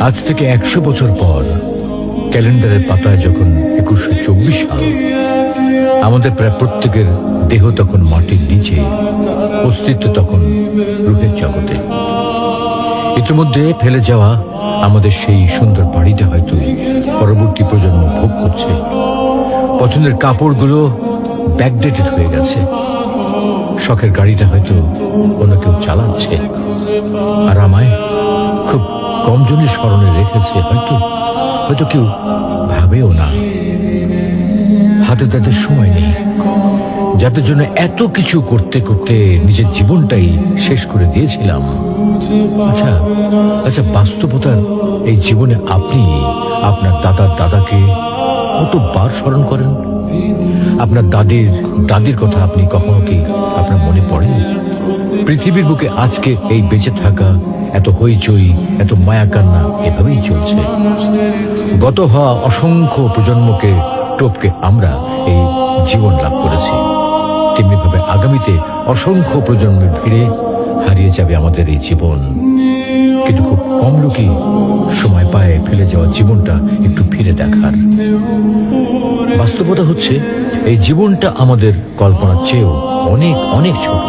আজ থেকে 100 বছর পর ক্যালেন্ডারের পাতায় যখন 2124 সাল, আমাদের প্রায় প্রত্যেকের দেহ তখন মাটির নিচে, অস্তিত্ব তখন রূহের জগতে। ইতিমধ্যে ফেলে যাওয়া আমাদের সেই সুন্দর বাড়িটা হয়তো পরবর্তী প্রজন্ম ভোগ করছে। পছন্দের কাপড়গুলো ব্যাকডেটেড হয়ে গেছে। শখের গাড়িটা হয়তো অন্য কেউ চালাচ্ছে, আর আমায় খুব কম জনের স্মরণে রেখেছে, হয়তো হয়তো কেউ ভাবেও না। হাতে তাদের সময় নেই, যাদের জন্য এত কিছু করতে করতে নিজের জীবনটাই শেষ করে দিয়েছিলাম। আচ্ছা আচ্ছা, বাস্তবতার এই জীবনে আপনি আপনার দাদার দাদাকে কতবার স্মরণ করেন? আপনার দাদির কথা আপনি কখনো কি আপনার মনে পড়ে? পৃথিবীর বুকে আজকে এই বেঁচে থাকা, এত হইচই, এত মায়া কান্না এভাবেই চলছে। গত হওয়া অসংখ্য প্রজন্মকে টপকে আমরা এই জীবন লাভ করেছি। তেমনিভাবে আগামীতে অসংখ্য প্রজন্মের ভিড়ে হারিয়ে যাবে আমাদের এই জীবন। কিন্তু খুব কম লোকই সময় পায় ফেলে যাওয়া জীবনটা একটু ফিরে দেখার। বাস্তবতা হচ্ছে এই জীবনটা আমাদের কল্পনার চেয়েও অনেক অনেক ছোট।